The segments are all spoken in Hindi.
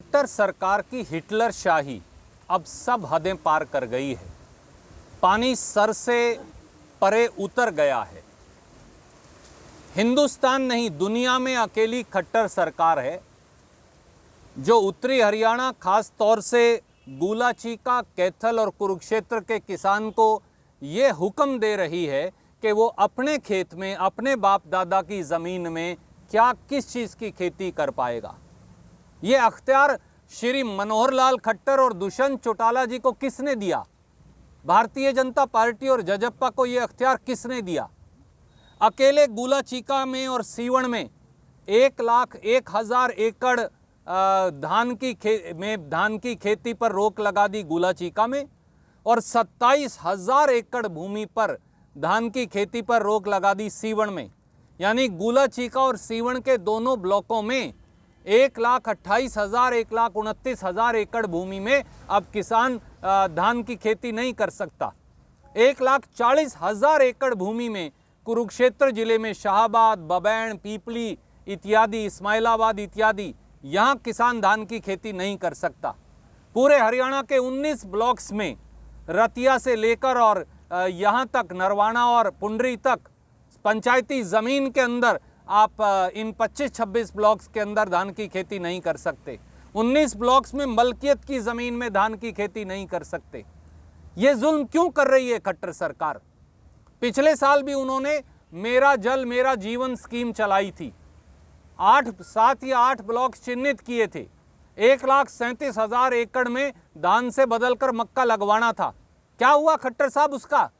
खट्टर सरकार की हिटलर शाही अब सब हदें पार कर गई है। पानी सर से परे उतर गया है। हिंदुस्तान नहीं, दुनिया में अकेली खट्टर सरकार है जो उत्तरी हरियाणा, खास तौर से गुलाचीका, कैथल और कुरुक्षेत्र के किसान को ये हुक्म दे रही है कि वो अपने खेत में, अपने बाप दादा की ज़मीन में क्या किस चीज़ की खेती कर पाएगा। ये अख्तियार श्री मनोहर लाल खट्टर और दुष्यंत चौटाला जी को किसने दिया? भारतीय जनता पार्टी और जजप्पा को ये अख्तियार किसने दिया? अकेले गुलाचीका में और सीवण में 1,01,000 एकड़ धान की खेती पर रोक लगा दी गुलाचीका में, और 27,000 एकड़ भूमि पर धान की खेती पर रोक लगा दी सीवण में। यानी गुलाचीका और सीवण के दोनों ब्लॉकों में 1,28,000, 1,29,000 एकड़ भूमि में अब किसान धान की खेती नहीं कर सकता। 1,40,000 एकड़ भूमि में कुरुक्षेत्र जिले में शाहबाद, बबैन, पीपली इत्यादि, इस्माइलाबाद इत्यादि, यहाँ किसान धान की खेती नहीं कर सकता। पूरे हरियाणा के 19 ब्लॉक्स में रतिया से लेकर और यहाँ तक नरवाना और पुंडरी तक पंचायती ज़मीन के अंदर आप इन 25-26 ब्लॉक्स के अंदर धान की खेती नहीं कर सकते। 19 ब्लॉक्स में मलकियत की ज़मीन में धान की खेती नहीं कर सकते। ये जुल्म क्यों कर रही है खट्टर सरकार? पिछले साल भी उन्होंने मेरा जल मेरा जीवन स्कीम चलाई थी। 7 या 8 ब्लॉक चिन्हित किए थे। 1,37,000 एकड़ में धान से बदलकर मक्का लगवाना था। क्या हुआ खट्टर साहब उसका?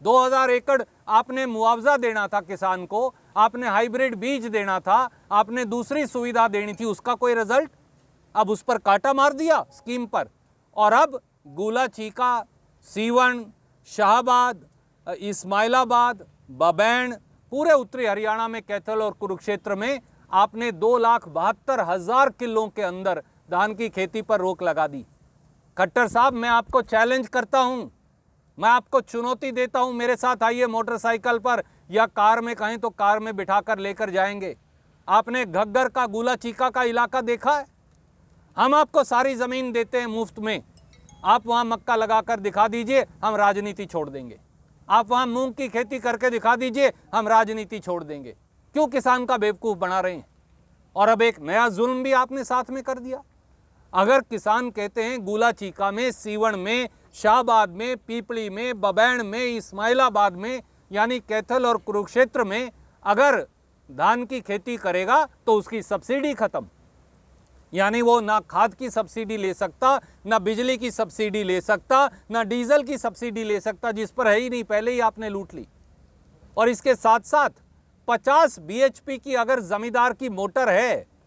2,000 एकड़ आपने मुआवजा देना था किसान को, आपने हाइब्रिड बीज देना था, आपने दूसरी सुविधा देनी थी, उसका कोई रिजल्ट? अब उस पर कांटा मार दिया स्कीम पर। और अब गुलाचीका, सीवण, शाहबाद, इस्माइलाबाद, बबैन, पूरे उत्तरी हरियाणा में कैथल और कुरुक्षेत्र में आपने 2,72,000 किलों के अंदर धान की खेती पर रोक लगा दी। खट्टर साहब, मैं आपको चैलेंज करता हूं, मैं आपको चुनौती देता हूं, मेरे साथ आइए मोटरसाइकिल पर या कार में, कहें तो कार में बिठाकर लेकर जाएंगे। आपने घग्गर का, गुलाचीका का इलाका देखा है? हम आपको सारी ज़मीन देते हैं मुफ्त में, आप वहाँ मक्का लगाकर दिखा दीजिए, हम राजनीति छोड़ देंगे। आप वहाँ मूंग की खेती करके दिखा दीजिए, हम राजनीति छोड़ देंगे। क्यों किसान का बेवकूफ़ बना रहे हैं? और अब एक नया जुल्म भी आपने साथ में कर दिया। अगर किसान कहते हैं गुलाचीका में, सीवण में, शाहबाद में, पीपली में, बबैन में, इस्माइलाबाद में, यानी कैथल और कुरुक्षेत्र में अगर धान की खेती करेगा तो उसकी सब्सिडी खत्म। यानी वो ना खाद की सब्सिडी ले सकता, ना बिजली की सब्सिडी ले सकता, ना डीजल की सब्सिडी ले सकता, जिस पर है ही नहीं, पहले ही आपने लूट ली। और इसके साथ साथ 50 BHP की अगर जमींदार की मोटर है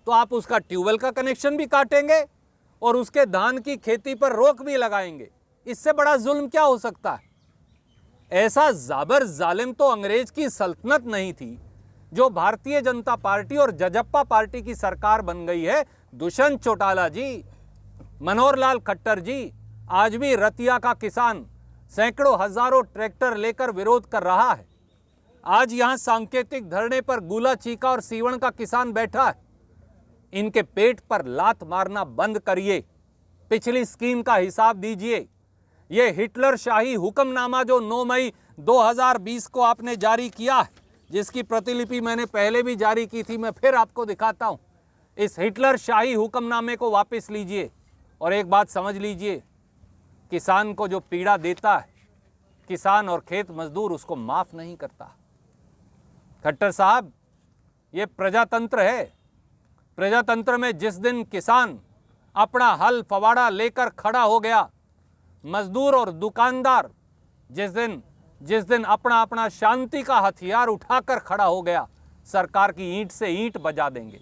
तो आप उसका ट्यूबवेल का कनेक्शन भी काटेंगे और उसके धान की खेती पर रोक भी लगाएंगे। इससे बड़ा जुल्म क्या हो सकता है? ऐसा जाबर जालिम तो अंग्रेज की सल्तनत नहीं थी जो भारतीय जनता पार्टी और जजप्पा पार्टी की सरकार बन गई है। दुष्यंत चौटाला जी, मनोहर लाल खट्टर जी, आज भी रतिया का किसान सैकड़ों हजारों ट्रैक्टर लेकर विरोध कर रहा है। आज यहां सांकेतिक धरने पर गुलाचीका और सीवण का किसान बैठा है। इनके पेट पर लात मारना बंद करिए, पिछली स्कीम का हिसाब दीजिए। ये हिटलर शाही हुक्मनामा जो 9 मई 2020 को आपने जारी किया है, जिसकी प्रतिलिपि मैंने पहले भी जारी की थी, मैं फिर आपको दिखाता हूं। इस हिटलर शाही हुक्मनामे को वापस लीजिए और एक बात समझ लीजिए, किसान को जो पीड़ा देता है, किसान और खेत मजदूर उसको माफ नहीं करता। खट्टर साहब, ये प्रजातंत्र है। प्रजातंत्र में जिस दिन किसान अपना हल फवाड़ा लेकर खड़ा हो गया, मजदूर और दुकानदार जिस दिन अपना अपना शांति का हथियार उठाकर खड़ा हो गया, सरकार की ईंट से ईंट बजा देंगे।